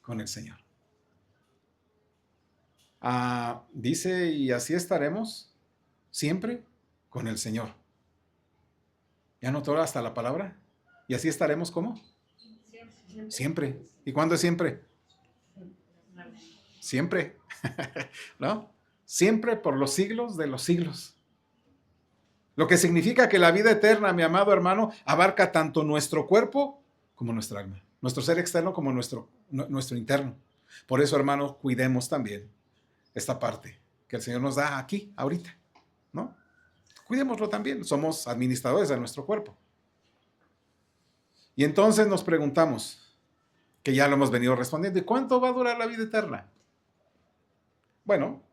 con el Señor. Dice, y así estaremos siempre con el Señor. ¿Ya notó hasta la palabra? ¿Y así estaremos cómo? Siempre. ¿Y cuándo es siempre? Siempre. ¿No? Siempre por los siglos de los siglos. Lo que significa que la vida eterna, mi amado hermano, abarca tanto nuestro cuerpo como nuestra alma. Nuestro ser externo como nuestro interno. Por eso, hermano, cuidemos también esta parte que el Señor nos da aquí, ahorita, ¿no? Cuidémoslo también, somos administradores de nuestro cuerpo. Y entonces nos preguntamos, que ya lo hemos venido respondiendo, ¿y cuánto va a durar la vida eterna? Bueno,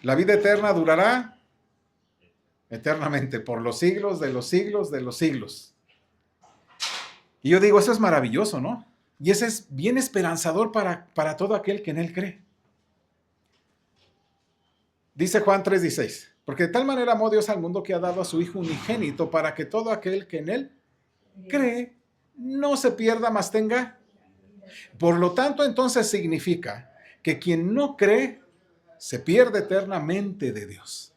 la vida eterna durará eternamente, por los siglos de los siglos de los siglos. Y yo digo, eso es maravilloso, ¿no? Y ese es bien esperanzador para todo aquel que en Él cree. Dice Juan 3:16, porque de tal manera amó Dios al mundo que ha dado a su Hijo unigénito para que todo aquel que en Él cree no se pierda, mas tenga. Por lo tanto, entonces significa que quien no cree se pierde eternamente de Dios.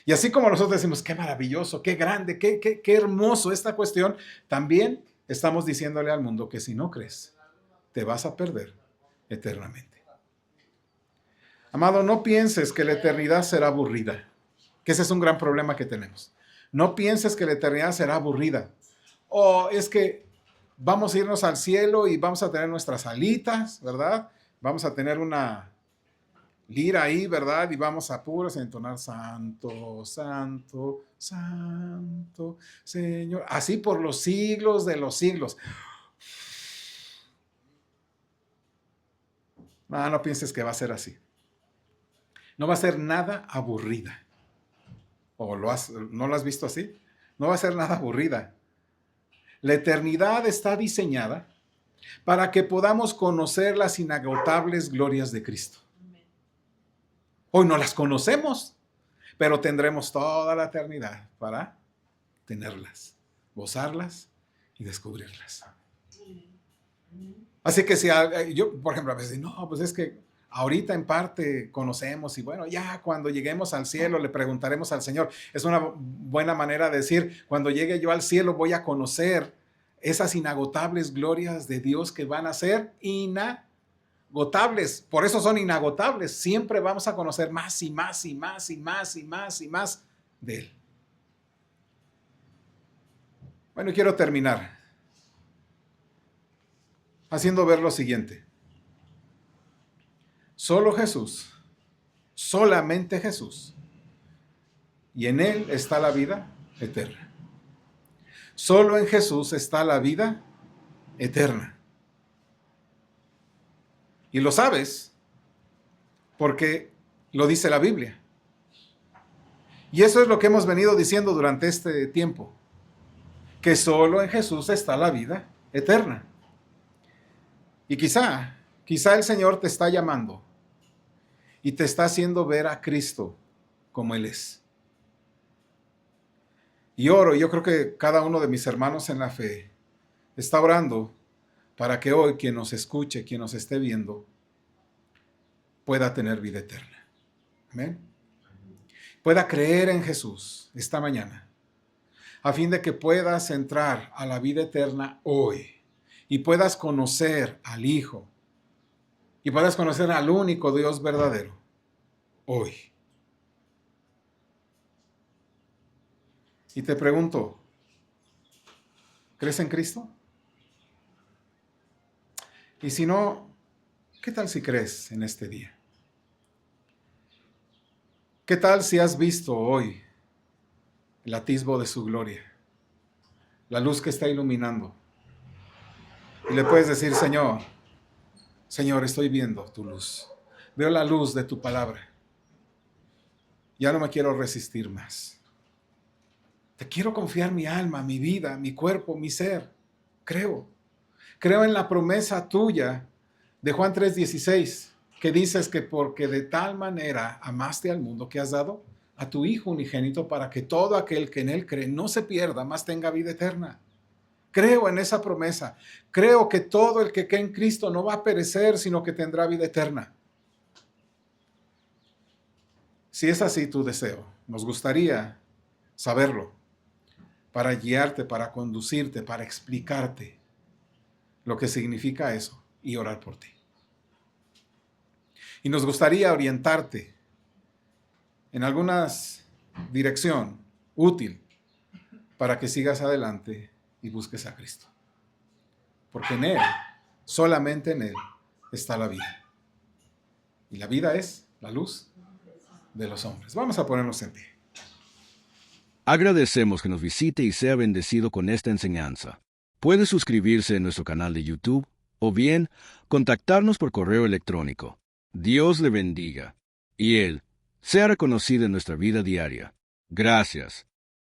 Y así como nosotros decimos, qué maravilloso, qué grande, qué hermoso esta cuestión, también estamos diciéndole al mundo que si no crees, te vas a perder eternamente. Amado, no pienses que la eternidad será aburrida, que ese es un gran problema que tenemos. No pienses que la eternidad será aburrida. O es que vamos a irnos al cielo y vamos a tener nuestras alitas, ¿verdad? Vamos a tener una lira ahí, ¿verdad? Y vamos a puros entonar santo, santo, santo, Señor. Así por los siglos de los siglos. No pienses que va a ser así. No va a ser nada aburrida. ¿O no lo has visto así? No va a ser nada aburrida. La eternidad está diseñada para que podamos conocer las inagotables glorias de Cristo. Hoy no las conocemos, pero tendremos toda la eternidad para tenerlas, gozarlas y descubrirlas. Así que si yo, por ejemplo, a veces digo, no, pues es que ahorita en parte conocemos y bueno, ya cuando lleguemos al cielo le preguntaremos al Señor. Es una buena manera de decir, cuando llegue yo al cielo voy a conocer esas inagotables glorias de Dios que van a ser inagotables. Por eso son inagotables. Siempre vamos a conocer más y más y más y más y más y más de Él. Bueno, quiero terminar haciendo ver lo siguiente. Solo Jesús, solamente Jesús, y en Él está la vida eterna. Solo en Jesús está la vida eterna. Y lo sabes porque lo dice la Biblia. Y eso es lo que hemos venido diciendo durante este tiempo, que solo en Jesús está la vida eterna. Y quizá el Señor te está llamando y te está haciendo ver a Cristo como Él es. Y oro, yo creo que cada uno de mis hermanos en la fe está orando para que hoy quien nos escuche, quien nos esté viendo, pueda tener vida eterna. Amén. Pueda creer en Jesús esta mañana, a fin de que puedas entrar a la vida eterna hoy y puedas conocer al Hijo y puedas conocer al único Dios verdadero hoy. Y te pregunto, ¿crees en Cristo? Y si no, ¿qué tal si crees en este día? ¿Qué tal si has visto hoy el atisbo de su gloria, la luz que está iluminando? Y le puedes decir, Señor, estoy viendo tu luz. Veo la luz de tu palabra. Ya no me quiero resistir más. Te quiero confiar mi alma, mi vida, mi cuerpo, mi ser. Creo en la promesa tuya de Juan 3:16, que dices que porque de tal manera amaste al mundo que has dado a tu Hijo unigénito para que todo aquel que en Él cree no se pierda, mas tenga vida eterna. Creo en esa promesa. Creo que todo el que cree en Cristo no va a perecer, sino que tendrá vida eterna. Si es así tu deseo, nos gustaría saberlo, para guiarte, para conducirte, para explicarte lo que significa eso y orar por ti. Y nos gustaría orientarte en alguna dirección útil para que sigas adelante y busques a Cristo. Porque en Él, solamente en Él, está la vida. Y la vida es la luz de los hombres. Vamos a ponernos en pie. Agradecemos que nos visite y sea bendecido con esta enseñanza. Puede suscribirse en nuestro canal de YouTube o bien contactarnos por correo electrónico. Dios le bendiga y Él sea reconocido en nuestra vida diaria. Gracias